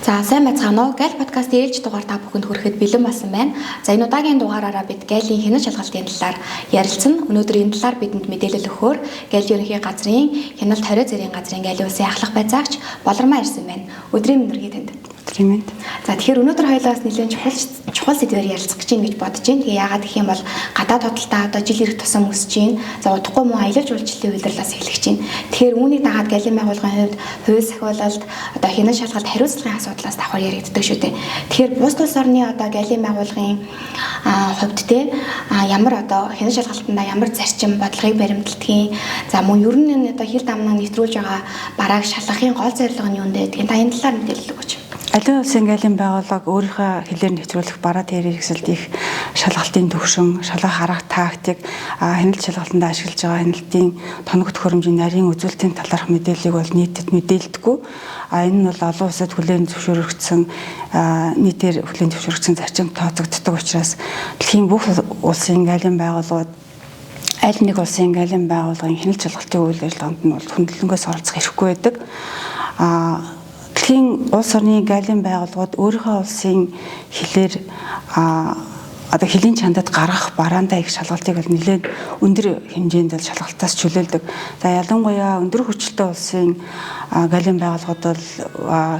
За сайн байцгаана уу? Гайл подкастын ээлж дугаар та бүхэнд хүрэхэд бэлэн болсон байна. За энэ удаагийн дугаараараа бид Гайлийн хянаж шалгалтын талаар ярилцсан. Өнөөдөр энэ талаар бидэнд мэдээлэл өгөхөөр Гайлийн ерөнхий газрын хяналт хорио зэргийн газрын Гайлийн улсын ахлах байцаагч Болормаа ирсэн байна. Өдрийн мэндүргий танд. Өдрийн мэнд. За тэгэхээр өнөөдөр хоёулаас нэлээд чухал сэдвээр ярилцах гэж ингэж бодож байна. Тэгээ яагаад гэх юм бол гадаад худалдаа одоо жил ирэх тусам өсөж байна. За удахгүй мөн аялал жуулчлалын үйлдвэрлэлээс эхлэж байна. Тэгэхээр үүнийг дагаад Гайлийн байгууллагын хувьд хувийн сахиулалт одоо хянаж шалгалт хариуцлагын асуудлаас давхар яригддаг шүү дээ. Тэгэхээр бус улс орны одоо Гайлийн байгууллагын хувьд те ямар одоо хянаж шалгалтанда ямар зарчим бодлогыг баримталдгийг за мөн ер нь одоо хил дамнаа нэвтрүүлж байгаа барааг шалгахын гол зорилго нь юу вэ гэдгийг та энэ талаар мэдээлэл өгөөч. Аливаа улсын Гайлийн байгууллага өөрийнхөө хэлээр нэвтрүүлэх бараа дээр хэрэгсэлт их шалгалтын төвшин, шалгах арга тактик, хяналт шалгалтанд ашиглаж байгаа хяналтын тоног төхөөрөмжийн нарийн үзүүлэлтийн талаарх мэдээллийг бол нийтэд мэдээлдэггүй. Энэ нь бол олон улсад хүлээн зөвшөөрөгдсөн нийтээр хүлээн зөвшөөрөгдсөн зарчим тооцогддог учраас дэлхийн бүх улсын Гайлийн байгууллагууд аль нэг улсын Гайлийн байгууллагын хяналт шалгалтын үйл ажиллагаанд нь бол хөндлөнгөөс оролцох хэрэггүй байдаг. Дэлхийн улс орны Гайлийн байгууллагууд өөрийнхөө улсын хэлээр одоо хэлийн чандад гаргах бараандаа их шалгалтыг бол нэлээд өндөр хэмжээнд шалгалтаас чөлөөлдөг. За ялангуяа өндөр хүчтэй улсын Гайлийн байгууллагууд бол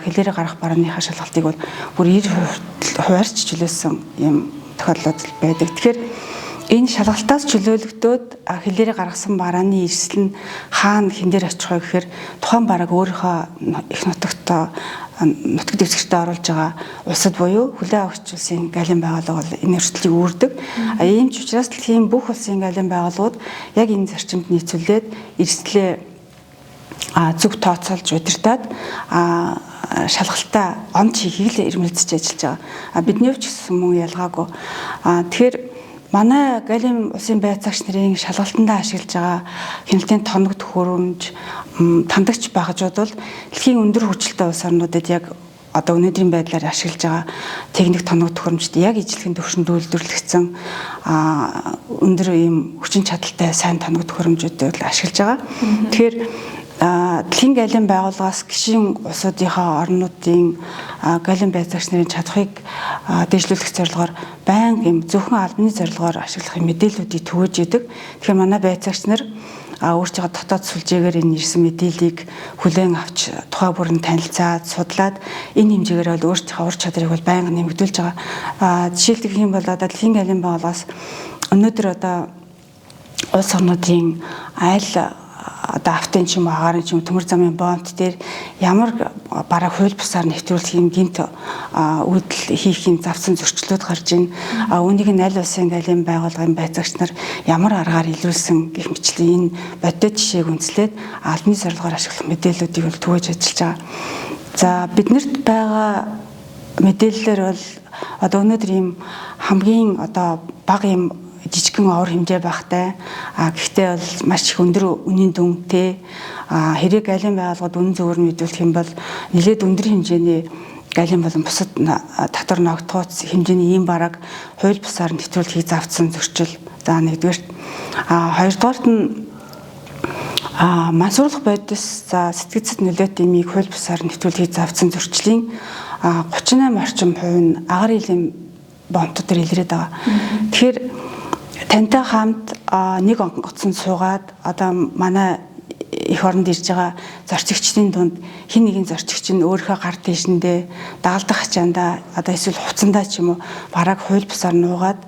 хэлээрээ гаргах барааныхаа шалгалтыг бол бүр 90% хуваарч чөлөөлсөн юм тохиолдол байдаг. Тэгэхээр энэ шалгалтаас чөлөөлөгдөөд хэлээрээ гаргасан барааны эрсэл нь хаана хэн дээр очих вэ гэхээр тухайн барааг өөрийнхөө их нутагт дэвсгэртээ оруулж байгаа улсад буюу хүлээн авагч улсын Гайлийн байгууллага бол энэ өрсөлдөлийг үүрдэг. Ийм ч учраас дэлхийн бүх улсын Гайлийн байгууллагууд яг энэ зарчимд нийцүүлээд эрсдлээ зөв тооцоолж удирдаад шалгалтаа он чигийг л ирмэлцэж ажиллаж байгаа. Бидний ч гэсэн мөн ялгаагүй. Тэгэхээр манай Гайлийн улсын байцаагч нарын шалгалтандаа ашиглаж байгаа хяналтын тоног төхөөрөмж тандагч багажууд бол дэлхийн өндөр хүчтэй улс орнуудад яг одоо өнөөдрийн байдлаар ашиглаж байгаа техник тоног төхөөрөмжт яг ижлэхэн төвшөнд үйлдвэрлэгдсэн өндөр ийм хүчин чадалтай сайн тоног төхөөрөмжүүдийг ашиглаж байгаа. Тэгэхээр дэлхийн Гайлийн байгууллагаас гишүүн улсуудынхаа орнуудын Гайлийн байцаагч нарын чадхыг дэвшлүүлэх зорилгоор байнга юм зөвхөн албаны зорилгоор ашиглах мэдээллүүдийг төгөөж идэг. Тэгэхээр манай байцаагч нар өөрсдөө дотоод сүлжээгээр энэ ирсэн мэдээллийг хүлээн авч тухай бүрэн танилцаад судлаад энэ хэмжээгээр бол өөрсдийнхөө ур чадрыг бол байнга нэмэгдүүлж байгаа. Жишээлбэл юм бол одоо дэлхийн Гайлийн байгууллагаас өнөөдөр одоо улс орнуудын айл одоо автын ч юм уу агаарын ч юм төмөр замын бомт дээр ямар бараг хууль бусаар нэвтрүүлэхийн гинт үйлдэл хийхийн завсан зөрчлүүд гарч ийн. Үүнийг нь аль улсын Гайлийн байгууллагын байцаагч нар ямар аргаар илрүүлсэн гэх мэтлэн энэ бодит жишээг үндэслээд албаны зорилгоор ашиглах мэдээллүүдийг бол түгээж ажиллаж байгаа. За биднэрт байгаа мэдээллээр бол одоо өнөөдөр ийм хамгийн одоо бага ийм жижигхэн овор хэмжээ багтай гэхдээ бол маш их өндөр үнийн дүнтэй хэрэг Гайлийн байгууллагууд үнэн зөвөр нь мэдүүлэх юм бол нэлээд өндөр хэмжээний Гайлийн болон бусад татвар ногдгооц хэмжээний ийм бараг хууль бусаар нэвтрүүлэхийг завдсан зөрчил. За нэгдүгээрт хоёрдугаарт нь мансууруулах бодис за сэтгцэд нөлөөт имийг хууль бусаар нэвтрүүлэхийг завдсан зөрчлийн 38 орчим хувь нь агаар илийн бомтуудаар илрээд байгаа. Тэгэхээр тантай хамт нэг онгоцон суугаад одоо манай их оронд ирж байгаа зорчигчдын дунд хин нэгэн зорчигч нь өөрийнхөө гар дэшиндээ дагалдах ачаандаа одоо эсвэл хуцандаа ч юм уу бараг хууль бусаар нуугаад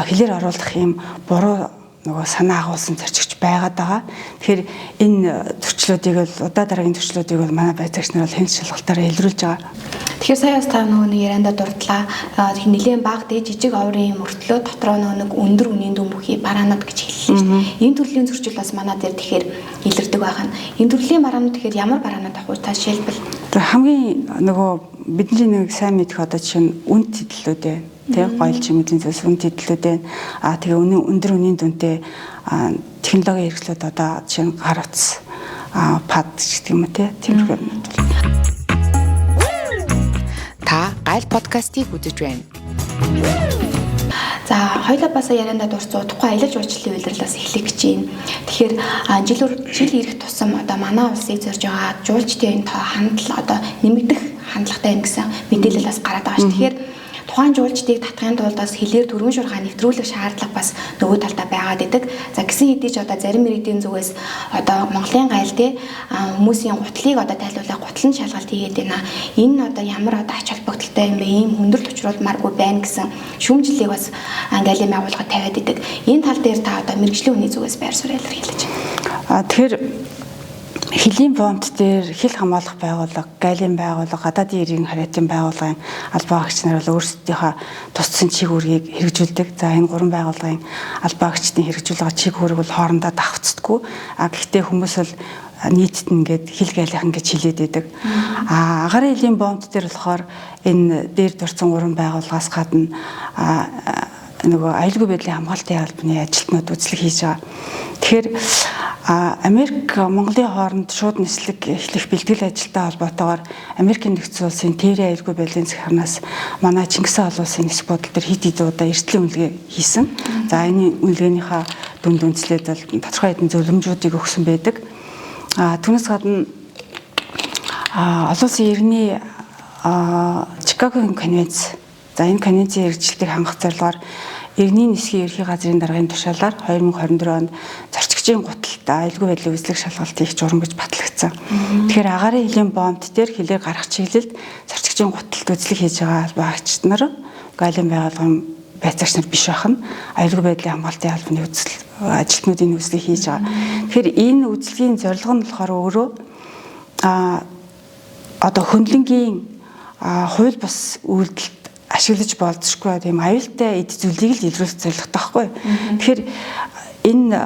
хэлээр оруулах юм буруу нөгөө санаа агуулсан зорчигч байгаад байгаа. Тэгэхээр энэ зөрчлүүдийг бол удаа дараагийн зөрчлүүдийг бол манай байцаагч нар бол хяналт шалгалтаараа илрүүлж байгаа. Тэгэхээр саяас та нөгөө нэг ярианда дурдлаа. Нэлээд бага дээд жижиг оврын мөртлөө дотроо нөгөө өндөр үнийн дүн бүхий бараанууд гэж хэллээ шүү дээ. Энэ төрлийн зөрчил бас манай дээр тэгэхээр илэрдэг байгаа нь. Энэ төрлийн бараанууд тэгэхээр ямар бараанууд авах вэ? Та жишээлбэл хамгийн нөгөө бидний нэг сайн мэдэх одоо жишээ нь үн тэтлүүд ээ. Тэг гоёлч юм эзэн зүйлс үн тэтлүүд ээ. Тэгээ өндөр үнийн дүнтэй технологийн хэрэгслүүд одоо жишээ нь гар утас пад гэх юм уу тиймэрхүү. Та Гайл подкастыг үзэж байна. За хоёулаа бас яриандаа дурцуу тухайн аялал жуулчлалын үйлдвэрлэлээс эхлэх гэж байна. Тэгэхээр жил ирэх тусам одоо манай улсыг зорж байгаа жуулчдын энэ хандлага одоо нэмэгдэх хандлагатай байна гэсэн мэдээлэл бас гараад байгаа шүү. Тэгэхээр тухайн жуулчдыг татахын тулд бас хэлээр төрөн шуурхаа нэвтрүүлэх шаардлага бас нөгөө талдаа байгаад идэг. За гисэн хэдий ч одоо зарим иргэдийн зүгээс одоо Монголын гайл те хүмүүсийн гутлыг одоо тайлбарлах гутлын шалгалт хийгээд байна. Энэ одоо ямар одоо ач холбогдолтой юм бэ? Ийм хүндрэл учруулмааргүй байна гэсэн шүүмжлэлийг бас галийн байгууллага тавиад идэг. Энэ тал дээр та одоо мэргэжлийн хүний зүгээс байр суурь илэрхийлж байна. Тэгэхээр Хэлийн фонд дээр хил хамгаалах байгууллага, галийн байгууллага, гадаадын иргэн хариатын байгууллагын албаагч нар бол өөрсдийнхөө тусцсан чиг үүргийг хэрэгжүүлдэг. За энэ гурван байгууллагын албаагчдын хэрэгжүүлэх чиг үүрэг бол хоорондоо давхцдаггүй. Гэхдээ хүмүүс бол нийтэд ингээд хил гаалийнхан гэж хэлээд байдаг. Агаарын хэлийн фонд дээр болохоор энэ дээр дурдсан гурван байгууллагаас гадна нөгөө аюулгүй байдлын хамгаалтын албаны ажилтнууд үзлэг хийж байгаа. Тэгэхээр Америк Монголын хооронд шууд нислэг эхлэх бэлтгэл ажилтай холбоотойгоор Америкийн нэгдсэн улсын тээврийн аюулгүй байдлын захиранаас манай Чингис хаан улсын нисэх бодол төр хэд удаа эрсдлийн үнэлгээ хийсэн. За энэ үнэлгээнийхээ дүнд үндэслээд бол тодорхой хэдэн зөвлөмжүүдийг өгсөн байдаг. Түүнээс гадна олон улсын иргэний Чикаго конвенц. За энэ конвенцийн хэрэгжилтийг хангах зорилгоор Иргэний нисхийн ерхий газрын даргын тушаалаар 2024 онд зорчигчийн гуталд аюулгүй байдлын үзлэг шалгалт хийх журам гэж батлагдсан. Тэгэхээр агаарын хэлийн фонд дээр хэлээр гарах чиглэлд зорчигчийн гуталд үзлэг хийж байгаа албаагч нар, галийн байгууллагын байцаагч нар биш байх нь аюулгүй байдлын хамгаалтын албаны ажилтнуудын үзлэг хийж байгаа. Тэгэхээр энэ үзлэгийн зорилго нь болохоор өөрөө одоо хөндлөнгийн хууль бус үйлдэлд ашиглаж болзошгүй тийм аюултай эд зүйлийг л илрүүлэх зорилготой байхгүй. Тэгэхээр энэ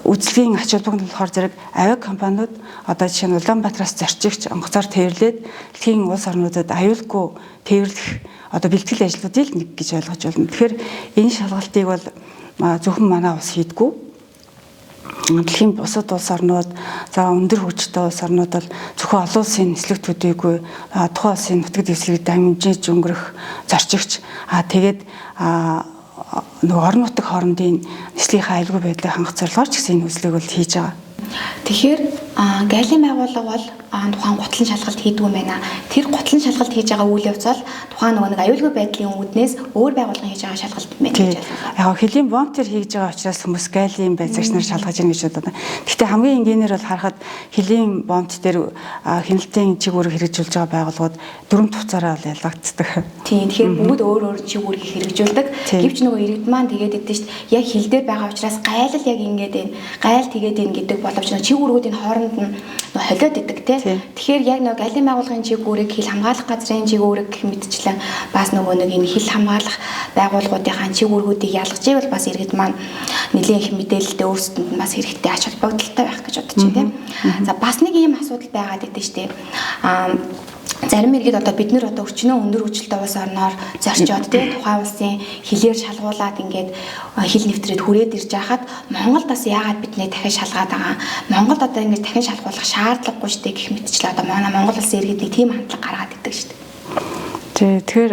үзлэгийн ач холбогдол нь болохоор зэрэг авиа компаниуд одоо жишээ нь Улаанбаатараас зорчигч онгоцоор тээвэрлээд дэлхийн улс орнуудад аюулгүй тээвэрлэх одоо бэлтгэл ажлуудыг л нэг гэж ойлгож байна. Тэгэхээр энэ шалгалтыг бол зөвхөн манай улс хийдэггүй. Дэлхийн бусад улс орнууд за өндөр хөгжтэй улс орнууд бол зөвхөн олон улсын нислэг төдийгүй тухайн улсын нутаг дэвсгэрийг дамжиж өнгөрөх зорчигч тэгээд нөгөө орон нутаг хоорондын нислэгийн аюулгүй байдлыг хангах зорилгоор ч гэсэн энэ үзлийг бол хийж байгаа. Тэгэхээр галийн байгууллага бол тухайн гутлын шалгалт хийдэг юм байна. Тэр гутлын шалгалт хийж байгаа үйл явц бол тухайн нөгөө нэг аюулгүй байдлын үүднээс өөр байгууллагын хийж байгаа шалгалт юм байна гэж байна. Яг хэлийн бомбтер хийж байгаа учраас хүмүүс галийн байцаагч нар шалгаж ийн гэж боддог. Гэхдээ хамгийн энгийнээр бол харахад хэлийн бомбт дээр хяналтын чиг үүрэг хэрэгжүүлж байгаа байгууллагууд дөрөв туцаараа бол ялгагддаг. Тийм. Тэгэхээр бүгд өөр өөр чиг үүргийг хэрэгжүүлдэг. Гэвч нөгөө иргэд маань тэгээд идэв шүү дээ. Яг хил дээр байгаа учраас гайл л яг ингэж байна. Гайл тэгээд ийн гэдэг боловч чиг үүргүүдийн хооронд нь холиод идэг тий. Тэгэхээр яг нөгөө галийн байгууллагын чиг үүрэг, хил хамгаалах газрын чиг үүрэг гэх мэтчлэн бас нөгөө нэг энэ хил хамгаалах байгууллагуудынхаа чиг үүргүүдийг ялгаж ивэл бас иргэд маань нэлийн их мэдээлэлтэй өөрсдөнд нь бас хэрэгтэй ач холбогдолтой байх гэж бодож байна тий. За бас нэг ийм асуудал байгаад идэв шүү дээ. Зарим иргэд одоо бид нэр одоо өчнөө өндөр хүчтэй улс орноор зорчоод тий тухайн улсын хилээр шалгуулад ингээд хил нэвтрээд хүрээд ирж байхад Монголд бас яагаад биднээ дахин шалгаад байгаа. Монголд одоо ингээд дахин шалгуулах шаардлагагүй шүү дээ гэх мэтчлээ одоо манай Монгол улсын иргэдний тийм хандлага гаргаад идэг шүү дээ. Тэгэхээр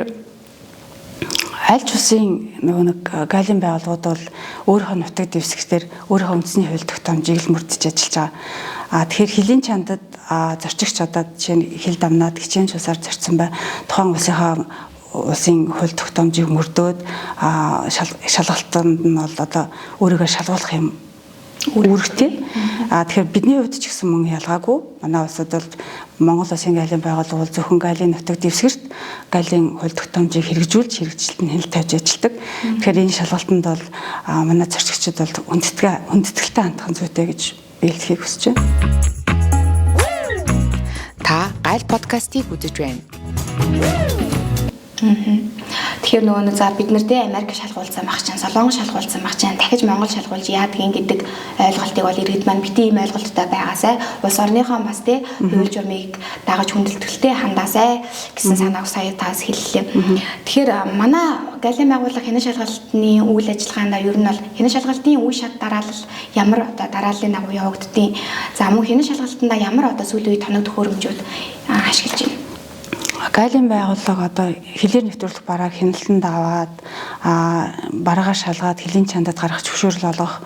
аль ч улсын нөгөө нэг галийн байгууллагууд бол өөрийнхөө нутаг дэвсгэрээр өөрийнхөө үндэсний хууль тогтоомжийг л мөрдөж ажиллаж байгаа. Тэгэхээр хилийн чандад зорчигч одоо жишээ нь хил дамнаад хичээн цусаар зорьсон бай тухайн улсын хууль тогтоомжийг мөрдөөд шалгалтанд нь бол одоо өөрийгөө шалгуулах юм үүрэгтэй. Тэгэхээр бидний хувьд ч гэсэн мөн ялгаагүй. Манай улсад бол Монгол улсын галийн байгууллага бол зөвхөн галийн нутаг дэвсгэрт галийн хууль тогтоомжийг хэрэгжүүлж хэрэгжилтэн хяналт тавьж ажилладаг. Тэгэхээр энэ шалгалтанд бол манай зорчигчид бол хүндэтгэлтэй хандах зүйтэй гэж би хэлхийг хүсэж байна. Та гайл подкастыг үзэж байна. Тэгэхээр нөгөө за бид нар тэ Америк шалгуулсан байх чинь, Солонгос шалгуулсан байх чинь дахиж Монгол шалгуулж яадгийн гэдэг ойлголтыг бол иргэд маань бити ийм ойлголттой байгаасай. Улс орныхон бас тэ хууль журмыг дагаж хүндэтгэлтэй хандаасай гэсэн санааг сая таас хэллээ. Тэгэхээр манай галийн байгууллага хянан шалгалтын үйл ажиллагаанд ер нь бол хянан шалгалтын үе шат дараалал ямар одоо дарааллын дагуу явагддгийг, за мөн хянан шалгалтанд ямар одоо сүүлийн үе тоног төхөөрөмжүүд ашиглаж байна. Галийн байгууллага одоо хилээр нэвтрүүлэх барааг хяналтанд аваад бараагаа шалгаад хилийн чандад гаргах зөвшөөрөл олгох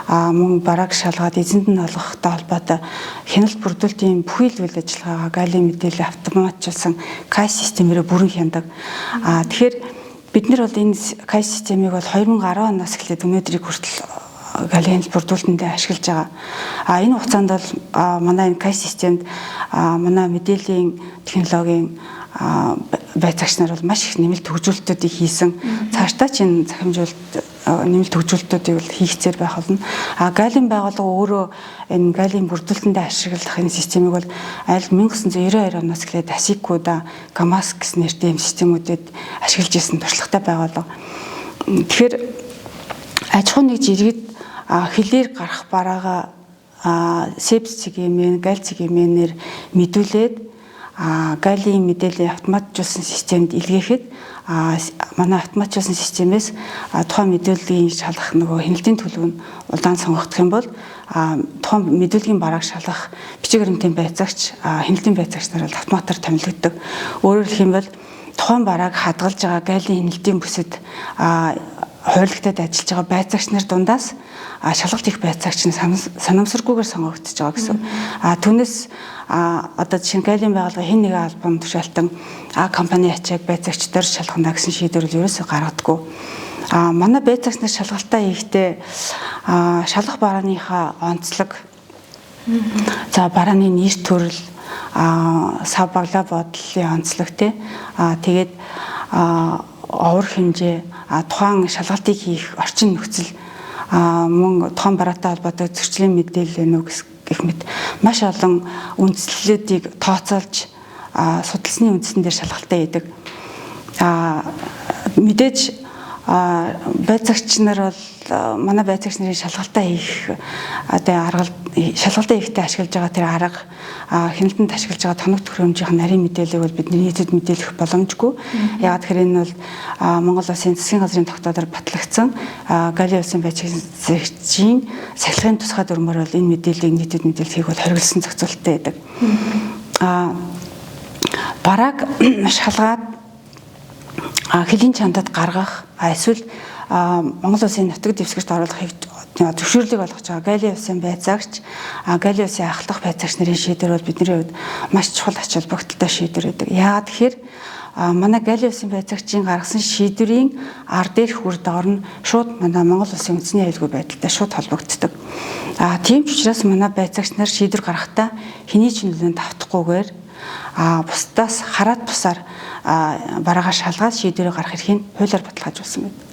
мөн барааг шалгаад эзэнд нь олгохтой холбоотой хяналт бүрдүүлэлтийн бүхий л үйл ажиллагаагаа Галийн мэдээлэл автоматжуулсан KAI системээр бүрэн хяндаг. Тэгэхээр бид нар бол энэ KAI системийг бол 2010 оноос эхлээд өнөөдрийг хүртэл Галийн бүрдүүлэлтэндээ ашиглаж байгаа. Энэ хугацаанд бол манай энэ KAI системд манай мэдээллийн технологийн байцаагч нар бол маш их нэмэлт хөгжүүлэлтүүдийг хийсэн. Цаашдаа ч энэ захимжуулалт нэмэлт хөгжүүлэлтүүдийг бол хийхцээр байх болно. Галийн байгууллага өөрөө энэ Галийн бүрдүүлэлтэндээ ашиглах энэ системийг бол аль 1992 оноос эхлээд Асикуда, Камас гэсэн нэртэй юм системүүдэд ашиглаж ирсэн туршлагатай байгууллага. Тэгэхээр аж ахуйн нэг жиргэд хилээр гарах бараагаа Сепс цэгийн, Галь цэгийн мэдүүлээд Галийн мэдээллийн автоматжуулсан системд илгээхэд манай автоматжуулсан системээс тухайн мэдүүлгийн шалгах нөгөө хяналтын төлөв нь удаан сонгогдох юм бол тухайн мэдүүлгийн барааг шалгах бичиг баримтын байцаагч хяналтын байцаагч нар автоматар томилогддог. Өөрөөр хэлэх юм бол тухайн барааг хадгалж байгаа Галийн хяналтын бүсэд хуулагтад ажиллаж байгаа байцаагч нар дундаас шалгалт их байцаагч нь санамсаргүйгээр сонгогдож байгаа гэсэн. Түүнээс одоо жишээ нь Галийн байгууллага хэн нэгэн албан тушаалтан компани ачааг байцаагчдаар шалгана гэсэн шийдвэр л ерөөсөй гаргадаггүй. Манай байцаагч нар шалгалтаа хийхдээ шалгах барааныхаа онцлог барааны нэр төрөл сав баглаа бодлын онцлог тэгээд овор хэмжээ тухайн шалгалтыг хийх орчин нөхцөл мөн тухайн бараатай холбоотой зөрчлийн мэдээлэл гэх мэт маш олон үндслэлүүдийг тооцоолж судалсны үндсэн дээр шалгалтаа хийдэг. Мэдээж байцаагч нар бол манай байцаагч нарын шалгалтаа хийх шалгалтаа хийхдээ ашиглаж байгаа тэр арга хяналтанд ашиглаж байгаа тоног төхөөрөмжийн нарийн мэдээллийг бол бидний нийтэд мэдээлэх боломжгүй. Яагаад тэгэхээр энэ бол Монгол Улсын засгийн газрын тогтоодоор батлагдсан Галийн улсын байцаагчийн сахилгын тусгай дүрмээр бол энэ мэдээллийг нийтэд мэдээлэхийг бол хориглосон зохицуулттай байдаг. Барааг шалгаад хилийн чандад гаргах эсвэл Монгол Улсын нутаг дэвсгэрт оруулахыг зөвшөөрлийг олгож байгаа Галийн улсын байцаагч, Галийн улсын ахлах байцаагч нарын шийдвэр бол бидний хувьд маш чухал ач холбогдолтой шийдвэр байдаг. Яагаад тэгэхээр манай Галийн улсын байцаагчийн гаргасан шийдвэрийн ар дээрх үр дагавар нь шууд манай Монгол Улсын үндэсний аюулгүй байдалтай шууд холбогддог. Тийм ч учраас манай байцаагч нар шийдвэр гаргахдаа хэний ч нөлөөнд автахгүйгээр бусдаас хараад бусаар бараагаа шалгаад шийдвэрийг гаргах эрхийг хуулиар баталгаажуулсан байна.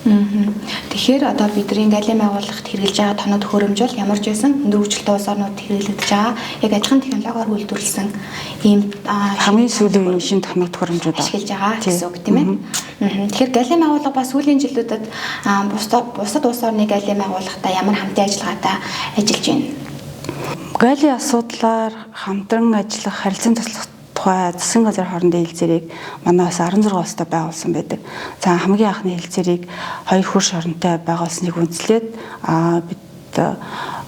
Тэгэхээр одоо бидний Галийн байгууллагт хэрэгжилж байгаа тоног төхөөрөмж бол ямар ч байсан өндөр хөгжилтэй улс орнууд хэрэглэгдэж байгаа яг ажлын технологиор үйлдвэрлэсэн ийм хамгийн сүүлийн шин тоног төхөөрөмжүүд ашиглаж байгаа гэсэн үг тийм ээ. Тэгэхээр Галийн байгууллага бас сүүлийн жилүүдэд бусад улс орны Галийн байгууллагатай ямар хамтын ажиллагаатай ажиллаж байна? Галийн асуудлаар хамтран ажиллах харилцан туслах тухай засгийн газрын хоорондын хэлцээрийг манай бас 16 улстай байгуулсан байдаг. За хамгийн анхны хэлцээрийг 2 хөрш оронтой байгуулсныг үндэслээд бид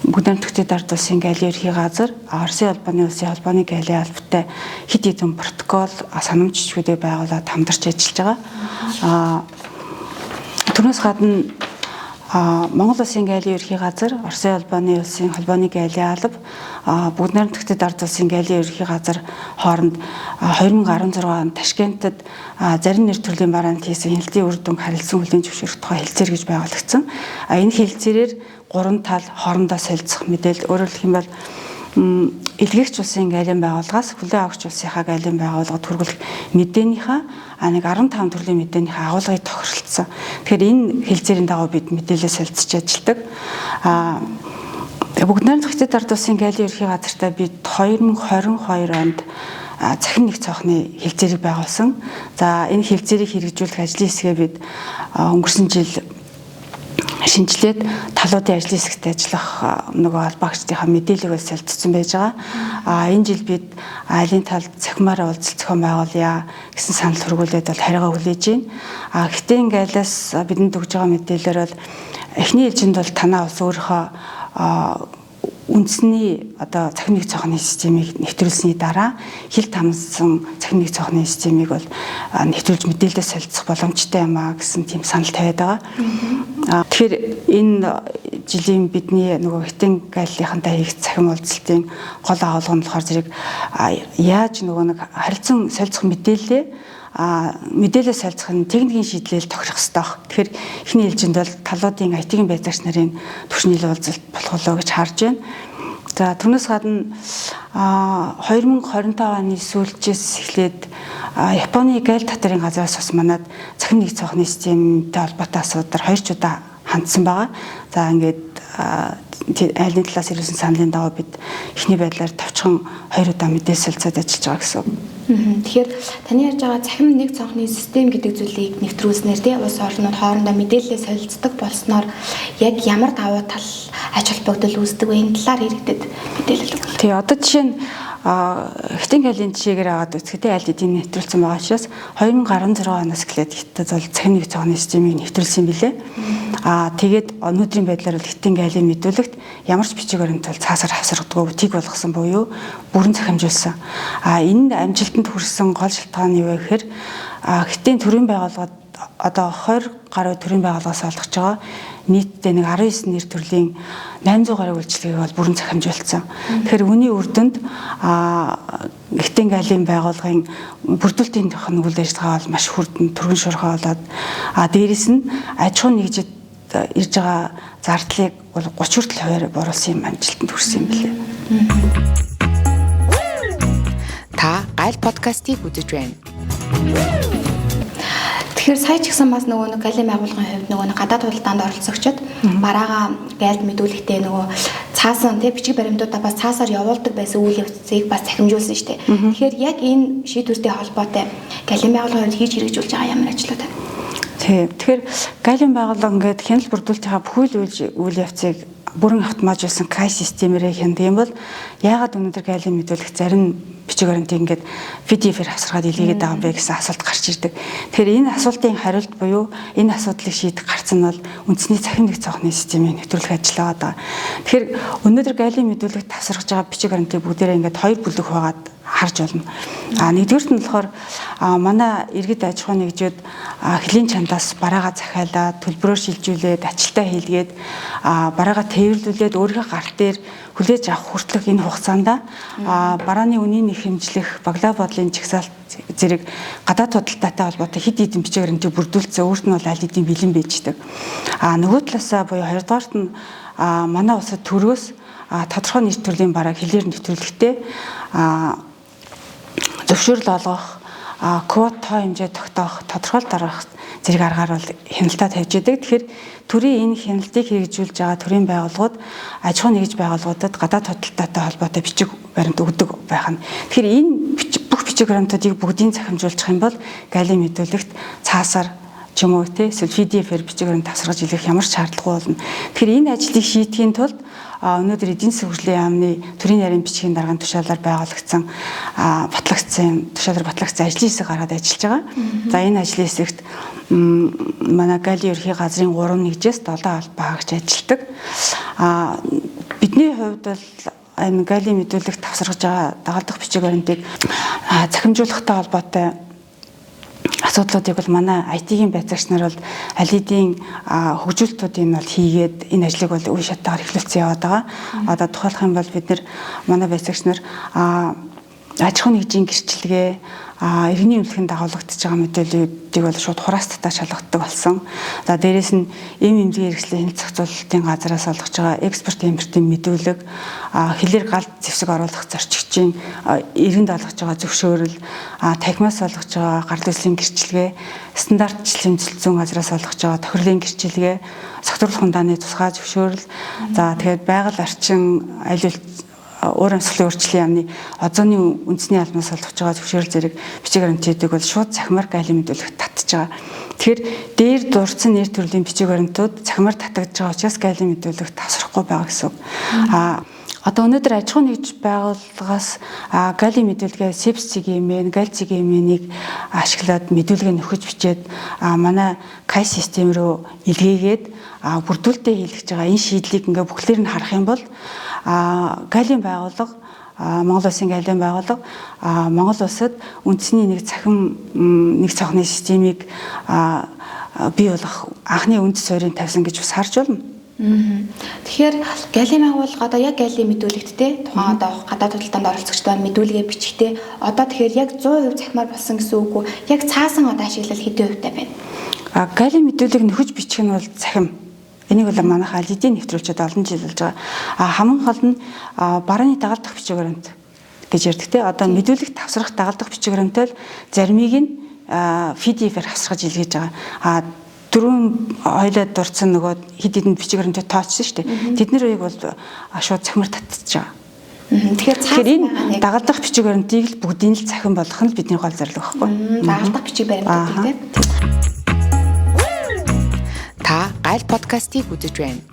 бүгд найрамдагчдад ард улсын Галийн ерхий газар, Оросын албаны улсын холбооны Галийн албатай хэд хэдэн протокол санамж жижигүүдийг байгуулад хамтарч ажиллаж байгаа. Түүнээс гадна Монгол Улсын Галийн ерхий газар, Оросын албаны улсын холбооны Галийн алба, бүгд найрамдагчдад ард улсын Галийн ерхий газар хооронд 2016 онд Ташкентад зарим нэр төрлийн бараанд хийсэн хяналтын үр дүнг харилцан хүлээн зөвшөөрөх тухай хэлцээр гэж байгуулагдсан. Энэ хэлцээрээр 3 тал хоорондоо солилцох мэдээлэл өөрөөр хэлэх юм бол илгээгч улсын Галийн байгууллагаас хүлээн авагч улсынхаа Галийн байгууллагад хүргэх мэдээнийхээ нэг 15 төрлийн мэдээнийхээ агуулгыг тохиролцсон. Тэгэхээр энэ хэлцээрийн дагуу бид мэдээлэл солилцож ажилладаг. Бүгд найрамдагчдад ард улсын Галийн ерхий газартаа бид 2022 онд цахим нэг цоохны хэлцээрийг байгуулсан. За энэ хэлцээрийг хэрэгжүүлэх ажлын хэсгээ бид өнгөрсөн жил шинжилээд талуудын ажлын хэсэгт ажиллах нөгөө албаагчдынхаа мэдээллийг солилцсон байж байгаа. Энэ жил бид айлын талд цахимаараа уулзалт зохион байгуулъя гэсэн санал хөргүүлээд бол хариугаа хүлээж байна. Гэхдээ энэ Галиас бидэнд өгж байгаа мэдээлэлээр бол эхний ээлжинд бол танаа улс өөрийнхөө үндэсний одоо цахим нэг цохны системийг нэвтрүүлсэний дараа хил тамсан цахим нэг цохны системийг бол нэвтрүүлж мэдээлэлээ солилцох боломжтой юм а гэсэн тийм санал тавиад байгаа. Тэгэхээр энэ жилийн бидний нөгөө хитэн галлийнхантай хийх цахим уулзалтын гол агуулга нь болохоор зэрэг яаж нөгөө нэг харилцан солилцох мэдээлэл солилцохын техникийн шийдлэл тохирох хэрэгтэй баг. Тэгэхээр эхний ээлжинд бол талуудын IT-ийн байцаагч нарын түвшний уулзалт болох болоо гэж харж байна. За түүнээс гадна 2025 оны сүүлчээс эхлээд Японы Гал татарын газраас бас манад цахим нэг цохны системтэй холбоотой асуудал 2 удаа хандсан байгаа. За ингээд айлын талаас ирсэн саналын дагуу бид эхний байдлаар товчхон 2 удаа мэдээлэл солилцоод ажиллаж байгаа гэсэн үг. Тэгэхээр таны ярьж байгаа цахим нэг цонхны систем гэдэг зүйлийг нэвтрүүлснээр тий улс орнууд хоорондоо мэдээлэлээ солилцдог болсноор яг ямар давуу тал ач холбогдол үүсдэг вэ? Энэ талаар иргэдэд мэдээлэл өгөх. Тий, одоо жишээ нь хитэн галын жишээгээр аваад үзэхдээ аль хэдийн нэвтрүүлсэн байгаа учраас 2016 оноос эхлээд хятад бол цахим нэг цонхны системийг нэвтрүүлсэн билээ. Тэгээд өнөөдрийн байдлаар бол хитэн галын мэдүүлэгт ямар ч бичиг баримтал цаасаар хавсрагдгүй тийг болгосон буюу бүрэн захимжуулсан. Энэ амжилтанд хүрсэн гол шалтгаан нь юу вэ гэхээр хитэн төрийн байгууллагад одоо 20 гаруй төрийн байгууллагаас олгож байгаа нийтдээ нэг 19 нэр төрлийн 800 гаруй үйлчилгээг бол бүрэн захимжуулсан. Тэгэхээр үүний үр дүнд хитэн галын байгууллагын бүрдүүлэлтийн тохиолдол үйл ажиллагаа бол маш хүрдэн түргэн шуурхай болоод дээрэс нь аж ахуй нэгжид ирж байгаа зардлыг бол 30% бууруулсан юм амжилтанд хүрсэн юм билээ. Та Гайл подкастыг үзэж байна. Тэгэхээр сая ч гэсэн бас нөгөө галын байгууллагын хувьд нөгөө гадаад худалдаанд оролцогчид бараагаа гайлд мэдүүлэхдээ нөгөө цаасан тий бичиг баримтуудаа бас цаасаар явуулдаг байсан үйл явцыг бас захимжуулсан шүү дээ. Тэгэхээр яг энэ шийдвэртэй холбоотой галын байгууллагын хувьд хийж хэрэгжүүлж байгаа ямар ажлууд байна? Тэгэхээр галын байгууллага ингээд хяналт бүрдүүлэлтийн бүхэл үйл явцыг бүрэн автоматжуулсан KAI системээр хянадаг юм бол яагаад өнөөдөр галын мэдүүлэх зарим бичиг баримтыг ингээд PDF-ээр хавсаргаад илгээгээд байгаа юм бэ гэсэн асуулт гарч ирдэг. Тэгэхээр энэ асуултын хариулт буюу энэ асуудлыг шийдэх гарц нь бол үндэсний цахим нэг цонхны системийн нэвтрүүлэх ажил байгаа. Тэгэхээр өнөөдөр галын мэдүүлэгт хавсаргаж байгаа бичиг баримтыг бүгдээрээ ингээд 2 бүлэг хуваагаад харж болно. Нэгдүгürt нь болохоор манай иргэд аж ахуй нэгжүүд хөлийн чандаас бараагаа захиалаад төлбөрөөр шилжүүлээд ажилтаа хийлгээд бараагаа тээвэрлүүлээд өөрийнхөө гар дээр хүлээж авах хүртэлх энэ хугацаанд барааны үнийн хэмжлэх баглаа бодлын жагсаалт зэрэг гадаад худалдаатай холбоотой хэд хэдэн бичиг баримтыг бүрдүүлсэн өөрт нь бол аль хэдийн бэлэн байждаг. Нөгөө талаасаа буюу хоёрдугаарт нь манай улсад төрөөс тодорхой нийт төрлийн барааг хэлээр нэвтрүүлэхдээ зөвшөөрөл олгох, квот тоо хэмжээ тогтоох, тодорхойлт гаргах зэрэг аргаар бол хяналтаа тавьж идэг. Тэгэхээр төрийн энэ хяналтыг хэрэгжүүлж байгаа төрийн байгууллагууд аж ахуй нэгж байгууллагуудад гадаад худалдаатай холбоотой бичиг баримт өгдөг байх нь. Тэгэхээр энэ бүх бичиг баримтуудыг бүгдийг захимжуулчих юм бол галын мэдүүлэгт цаасаар ч юм уу эсвэл PDF-ээр бичиг баримт тасаргаж илгэх ямар ч шаардлагагүй болно. Тэгэхээр энэ ажлыг шийдэхийн тулд өнөөдөр эдийн засгийн хөгжлийн яамны төрийн нарийн бичгийн дарганы тушаалаар байгуулагдсан батлагдсан ажлын хэсэг гаргаад ажиллаж байгаа. За энэ ажлын хэсэгт манай галын ерхий газрын 3 нэгжээс 7 албаа багч ажилладаг. Бидний хувьд бол энэ галын мэдүүлэгт тасаргаж байгаа дагалдах бичиг баримтыг захимжуулахтай холбоотой асуудлуудыг бол манай IT-ийн байцаагч нар бол аль хэдийн хөгжүүлэлтүүдийг бол хийгээд энэ ажлыг бол үе шатаагаар эхлүүлсэн яваад байгаа. Одоо тухайлах юм бол бид манай байцаагч нар аж ахуй нэгжийн гэрчлэгээ иргэний эмнэлэхэнд дагуулгадж байгаа мэдээллүүдийг бол шууд хураас татаа шалгагддаг болсон. За дээрэс нь эмнэлгийн хэрэгслийн хяналт зохицуулалтын газраас олгож байгаа экспорт импортын мэдүүлэг, хэлээр галт зэвсэг оруулах зорчигчийн ирэнд олгож байгаа зөвшөөрөл, тахимаас олгож байгаа гардын үслийн гэрчлэгээ, стандартчлалын зүйн газраас олгож байгаа тохирлын гэрчлэгээ, согтууруулах хундааны тусгай зөвшөөрөл, за тэгээд байгаль орчин аюулт өөр амьсгалын өөрчлөлийн яамны озоны үндэсний албанаас олгож байгаа зөвшөөрөл зэрэг бичиг баримтуудыг бол шууд цахимаар галын мэдүүлэгт татж байгаа. Тэгэхээр дээр дурдсан нэр төрлийн бичиг баримтууд цахимаар татагдж байгаа учраас галын мэдүүлэгт тасрахгүй байгаа гэсэн үг. Одоо өнөөдөр аж ахуйн нэгж байгууллагаас галлийн мэдүүлгээ сепсигийн галцгийн ашиглаад мэдүүлгээ нөхөж бичээд манай кай систем рүү илгээгээд бүрдүүлэлтээ хийлгэж байгаа энэ шийдлийг ингээ бүхлээр нь харах юм бол галлийн байгууллага Монгол Улсын галлийн байгууллага Монгол улсад үндэсний нэг цахны системийг бий болгох анхны үндэс суурийг тавьсан гэж бас харж байна. Тэгэхээр галлийн байгууллага одоо яг галлийн мэдүүлэгттэй тухайн одоо гадаад худалдаанд оролцогчдод мэдүүлгээ бичихтэй одоо тэгэхээр яг 100% захимаар болсон гэсэн үг үү? Яг цаасан одоо ашиглал хэдэн хувьтай байна? Галлийн мэдүүлэг нөхөж бичих нь бол захим. Энийг бол манайх эдийн нэвтрүүлчид олон жил болж байгаа. Хамгийн гол нь барааны дагалдах бичиг баримт гэж ярьдаг те. Одоо мэдүүлэг тавсрах дагалдах бичиг баримттай л заримыг нь PDF-ээр хасгаж илгээж байгаа. Дөрвөн хоёлаа дурдсан нөгөө хэд хэдэн бичиг баримттай тооцсон шүү дээ. Тэдний үеиг бол шууд захимаар татчихж байгаа. Тэгэхээр энэ дагалдах бичиг баримтыг л бүгдийг л захин болгох нь бидний гол зорилго байхгүй. Дагалдах бичиг баримтыг те. Та Гайл подкастыг үзэж байна.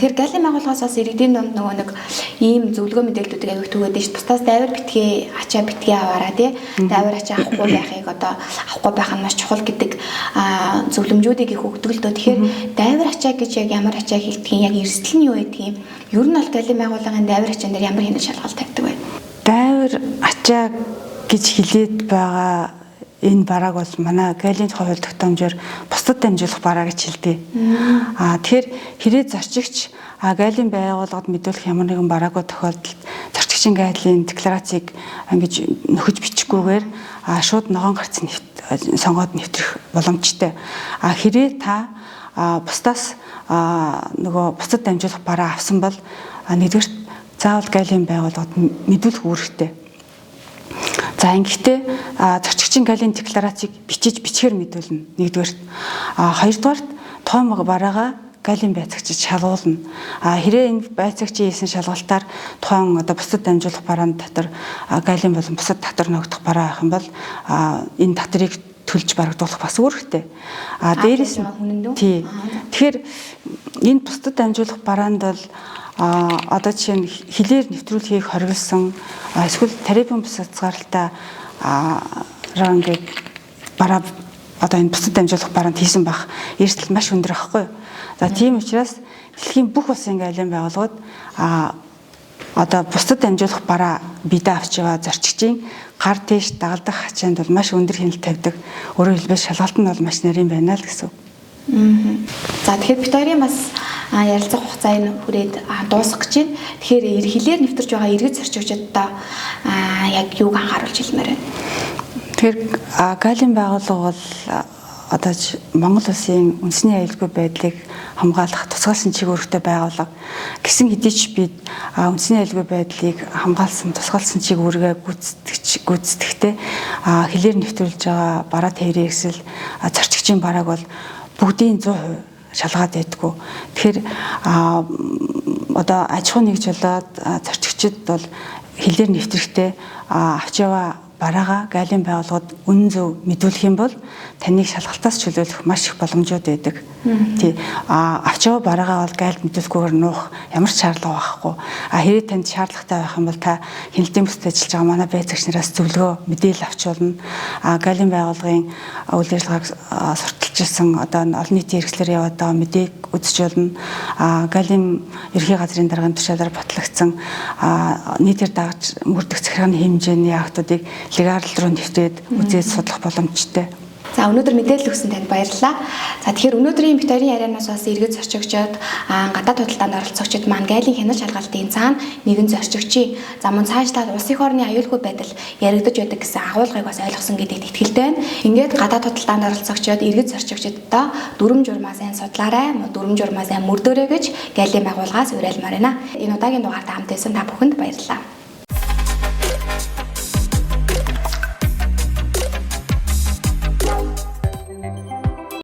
Тэр галлийн байгууллагаас бас иргэдийн дунд нөгөө нэг ийм зөвлөгөө мэдээллүүдийг авих түгээдэж ш. Бусдаас дайвар битгий аваараа тий. Дайвар ачаа авахгүй байхыг одоо авахгүй байх нь маш чухал гэдэг зөвлөмжүүдийг их өгдөг л дөө. Тэгэхээр дайвар ачаа гэж яг ямар ачаа хэлдэг юм, яг эрсдэл нь юу гэдэг юм. Ер нь бол галлийн байгууллагын дайвар ачаан дээр ямар хэмжээ шалгалт тавьдаг вэ? Дайвар ачаа гэж хэлээд байгаа энэ барааг бол манай галлийн хууль тогтоомжоор бусдад дамжуулах бараа гэж хэлдэг. Тэгэхээр хэрэг зарчигч галлийн байгууллагад мэдүүлэх ямар нэгэн бараагүй тохиолдолд зарчигчийн галлийн декларацийг ингэж нөхөж бичихгүйгээр шууд ногоон гарц сонгоод нэвтрэх боломжтой. Хэрэг та бусдаас нөгөө бусдад дамжуулах бараа авсан бол нэгдүгээр заавал галлийн байгууллагад мэдүүлэх үүрэгтэй. За ингэхдээ зарчигчийн галлийн декларацийг бичихээр мэдүүлнэ. Нэгдүгээрт. Хоёрдугаарт тоон бараагаа галлийн байцаагчид шалгуулна. Хэрэг энэ байцаагчийн хийсэн шалгалтаар тоон одоо бусдад дамжуулах бараанд дотор галлийн болон бусад татвар ногдох бараа авах юм бол энэ татрыг төлж барагдуулах бас үүрэгтэй. Дээрээс нь тэгэхээр энэ бусдад дамжуулах бараанд бол одоо жишээ нь хилээр нэвтрүүлэхийг хориглосон эсвэл тарифын бус хязгаарлалтаа ингээд бараа одоо энэ бусдад дамжуулах бараанд хийсэн байх эрсдэл маш өндөр байхгүй юу. За тийм учраас дэлхийн бүх улсын галлийн байгууллагууд одоо бусдад дамжуулах бараа бидээ авч яваа зарчигчийн гар тийш дагалдах хачаанд бол маш өндөр хяналт тавьдаг. Өөрөөр хэлбэл шалгалт нь бол маш нарийн байна л гэсэн. За тэгэхээр бид хоёрын бас ярилцах хугацаа энэ хүрээд дуусах гэж байна. Тэгэхээр хилээр нэвтэрч байгаа иргэд зорчигчдод яг юуг анхааруулж хэлмээр байна. Тэгэхээр галлийн байгууллага бол одоо Монгол улсын үндэсний аюулгүй байдлыг хамгаалах тусгайлсан чиглэлтэй байгууллага гэсэн хэдий ч бид үндэсний аюулгүй байдлыг хамгаалсан тусгайлсан чиглэлээ гүйцэтгэхдээ хилээр нэвтрүүлж байгаа бараа тээврийн эксэл зарчигчийн барааг бол бүгдийн 100% шалгаад байдгүй. Тэгэхээр одоо аж ахуй нэгж болоод зарчигчид бол хилээр нэвтрэхдээ авч яваа бараагаа галлийн байгууллагад үнэн зөв мэдүүлэх юм бол таныг шалгалтаас чөлөөлөх маш их боломжууд байдаг. Тий. Авч яваа бараагаа бол гайлд мэдүүлэхгүйгээр нуух ямар ч шаардлага байхгүй. Хэрэг танд шаардлагатай байх юм бол та хяналтын бүсд ажиллаж байгаа манай байцаагч нараас зөвлөгөө мэдээлэл авч болно. Галлийн байгууллагын үйл ажиллагааг сурталчилсан одоо олон нийтийн хэрэгслэр яваад байгаа мэдээг үзэж болно. Галлийн ерхий газрын дарганы тушаалаар батлагдсан нийтээр дагаж мөрдөх захиргааны хэмжээний актуудыг легарл руу нэвтрээд үзээд судлах боломжтой. За өнөөдөр мэдээлэл өгсөн танд баярлалаа. За тэгэхээр өнөөдрийн Викторийн ярианаас бас иргэд зорчигчдод гадаад худалдаанд оролцогчид маань галлийн хяналт шалгалтын цаана нэгэн зорчигчийн за мөн цаашлаад улс их орны аюулгүй байдал яригдаж байдаг гэсэн агуулгыг бас ойлгосон гэдэгт итгэлтэй байна. Ингээд гадаад худалдаанд оролцогчдод иргэд зорчигчдод дүрм журмаа сайн судлаарай, дүрм журмаа сайн мөрдөөрэй гэж галлийн байгууллагаас уриалмаар байна. Энэ удаагийн дугаарт хамт байсан та бүхэнд баярлалаа.